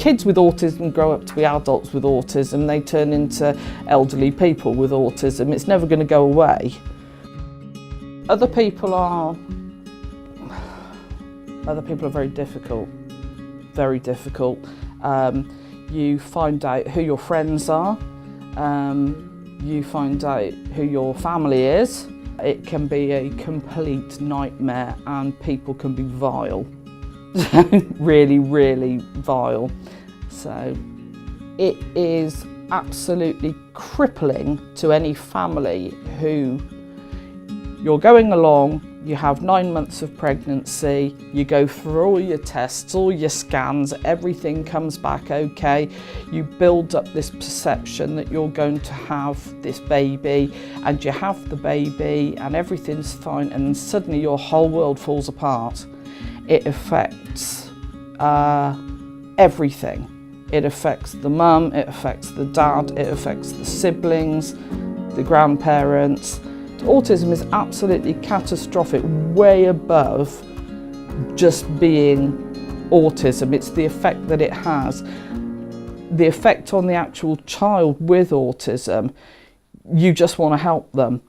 Kids with autism grow up to be adults with autism. They turn into elderly people with autism. It's never going to go away. Other people are very difficult, very difficult. You find out who your friends are, you find out who your family is. It can be a complete nightmare and people can be vile, really, really vile. So it is absolutely crippling to any family who you're going along, you have 9 months of pregnancy, you go through all your tests, all your scans, everything comes back okay. You build up this perception that you're going to have this baby, and you have the baby and everything's fine, and then suddenly your whole world falls apart. It affects everything. It affects the mum, it affects the dad, it affects the siblings, the grandparents. Autism is absolutely catastrophic, way above just being autism. It's the effect that it has, the effect on the actual child with autism. You just want to help them.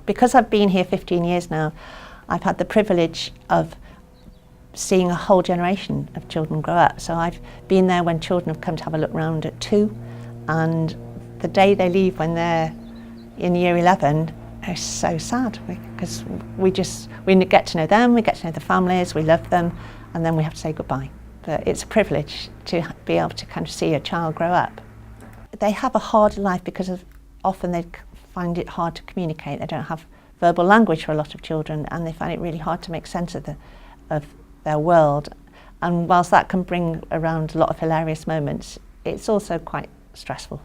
Because I've been here 15 years now, I've had the privilege of seeing a whole generation of children grow up. So I've been there when children have come to have a look round at 2, and the day they leave when they're in year 11, it's so sad because we get to know them, we get to know the families, we love them, and then we have to say goodbye. But it's a privilege to be able to kind of see a child grow up. They have a harder life because often they find it hard to communicate. They don't have verbal language for a lot of children, and they find it really hard to make sense of their world. And whilst that can bring around a lot of hilarious moments, it's also quite stressful.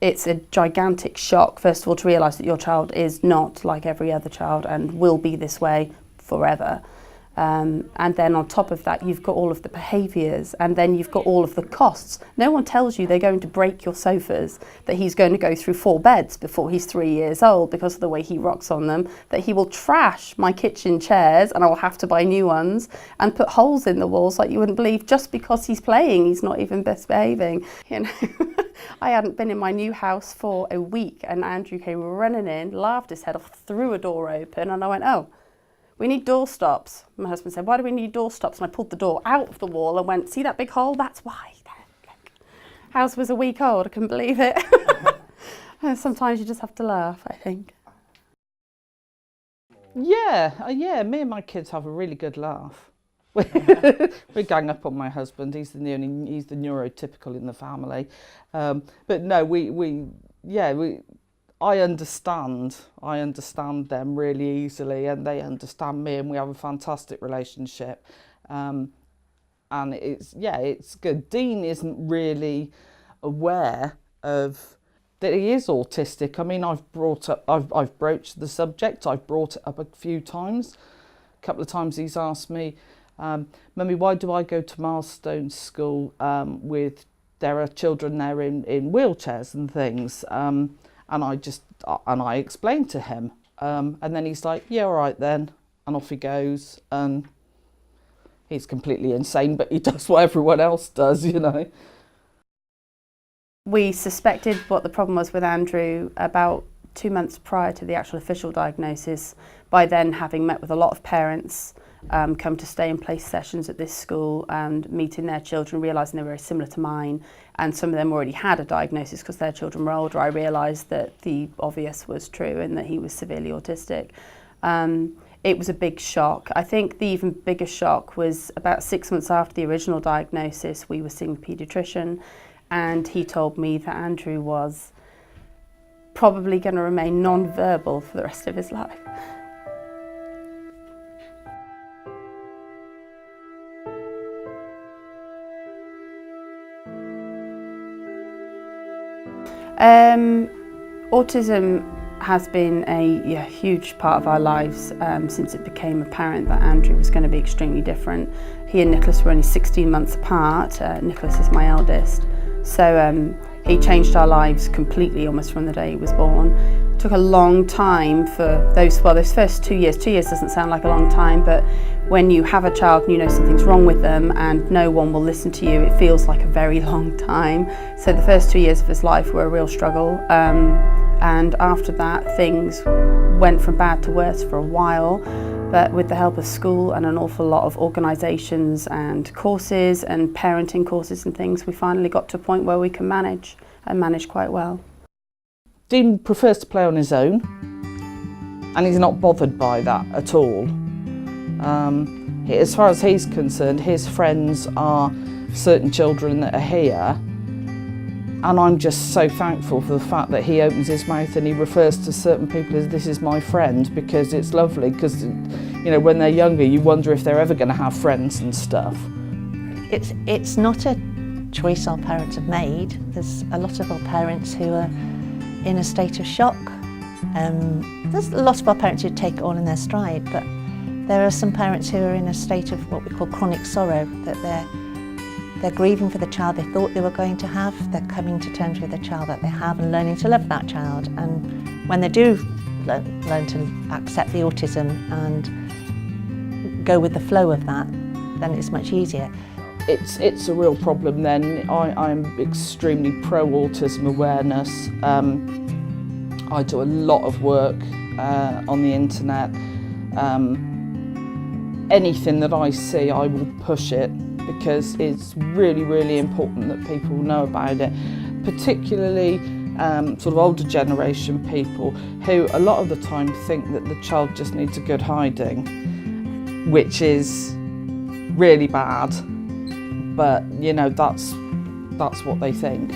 It's a gigantic shock, first of all, to realise that your child is not like every other child and will be this way forever. And then on top of that, you've got all of the behaviours, and then you've got all of the costs. No one tells you they're going to break your sofas, that he's going to go through 4 beds before he's 3 years old because of the way he rocks on them, that he will trash my kitchen chairs and I will have to buy new ones, and put holes in the walls like you wouldn't believe just because he's playing. He's not even misbehaving. You know, I hadn't been in my new house for a week and Andrew came running in, laughed his head off, threw a door open, and I went, "Oh, we need door stops." My husband said, "Why do we need door stops?" And I pulled the door out of the wall and went, "See that big hole? That's why." House was a week old, I couldn't believe it. Sometimes you just have to laugh, I think. Yeah, me and my kids have a really good laugh. We gang up on my husband. He's the neurotypical in the family. But no, I understand them really easily, and they understand me, and we have a fantastic relationship. And it's good. Dean isn't really aware of that he is autistic. I mean, I've broached the subject. I've brought it up a few times. A couple of times he's asked me, "Mummy, why do I go to Milestone School there are children there in wheelchairs and things?" And I explained to him, and then he's like, "Yeah, all right then," and off he goes. And he's completely insane, but he does what everyone else does, you know. We suspected what the problem was with Andrew about 2 months prior to the actual official diagnosis. By then, having met with a lot of parents, come to stay in place sessions at this school and meeting their children, realising they were very similar to mine, and some of them already had a diagnosis because their children were older, I realised that the obvious was true and that he was severely autistic. It was a big shock. I think the even bigger shock was about 6 months after the original diagnosis, we were seeing a paediatrician, and he told me that Andrew was probably going to remain non-verbal for the rest of his life. Autism has been a huge part of our lives since it became apparent that Andrew was going to be extremely different. He and Nicholas were only 16 months apart. Nicholas is my eldest. So He changed our lives completely almost from the day he was born. It took a long time for those first 2 years. 2 years doesn't sound like a long time, but when you have a child and you know something's wrong with them and no one will listen to you, it feels like a very long time. So the first 2 years of his life were a real struggle. And after that, things went from bad to worse for a while. But with the help of school and an awful lot of organisations and courses and parenting courses and things, we finally got to a point where we can manage and manage quite well. Dean prefers to play on his own, and he's not bothered by that at all. As far as he's concerned, his friends are certain children that are here, and I'm just so thankful for the fact that he opens his mouth and he refers to certain people as this is my friend, because it's lovely, because you know, when they're younger you wonder if they're ever going to have friends and stuff. It's not a choice our parents have made. There's a lot of our parents who are in a state of shock. There's a lot of our parents who take it all in their stride, but there are some parents who are in a state of what we call chronic sorrow, that they're grieving for the child they thought they were going to have. They're coming to terms with the child that they have and learning to love that child. And when they do learn to accept the autism and go with the flow of that, then it's much easier. It's a real problem then. I'm extremely pro-autism awareness. I do a lot of work on the internet. Anything that I see, I will push it, because it's really, really important that people know about it, particularly sort of older generation people who a lot of the time think that the child just needs a good hiding, which is really bad, but you know, that's what they think.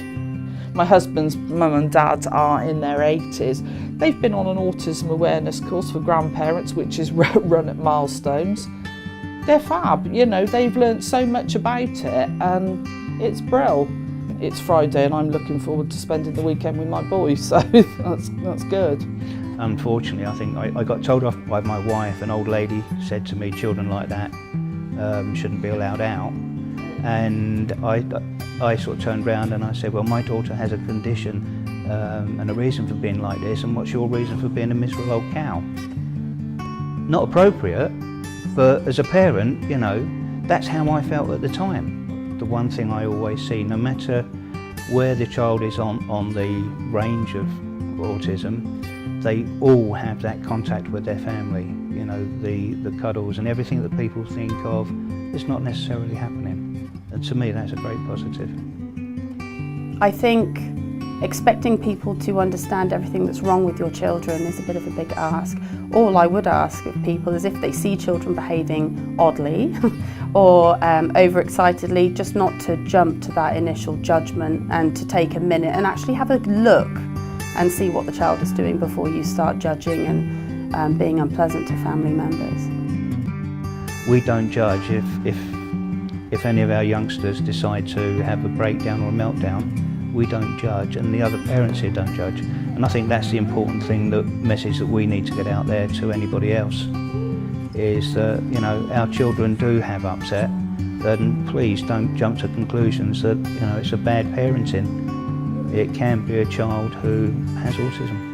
My husband's mum and dad are in their 80s. They've been on an autism awareness course for grandparents, which is run at Milestones. They're fab, you know, they've learnt so much about it, and it's brill. It's Friday and I'm looking forward to spending the weekend with my boys, so that's good. Unfortunately, I think I got told off by my wife. An old lady said to me, children like that shouldn't be allowed out. And I sort of turned around and I said, well, my daughter has a condition and a reason for being like this, and what's your reason for being a miserable old cow? Not appropriate, but as a parent, you know, that's how I felt at the time. The one thing I always see, no matter where the child is on the range of autism, they all have that contact with their family. You know, the cuddles and everything that people think of is not necessarily happening. And to me, that's a great positive. I think expecting people to understand everything that's wrong with your children is a bit of a big ask. All I would ask of people is, if they see children behaving oddly or overexcitedly, just not to jump to that initial judgment, and to take a minute and actually have a look and see what the child is doing before you start judging and being unpleasant to family members. We don't judge. If any of our youngsters decide to have a breakdown or a meltdown, we don't judge, and the other parents here don't judge. And I think that's the important thing, the message that we need to get out there to anybody else, is that, you know, our children do have upset, then please don't jump to conclusions that, you know, it's a bad parenting. It can be a child who has autism.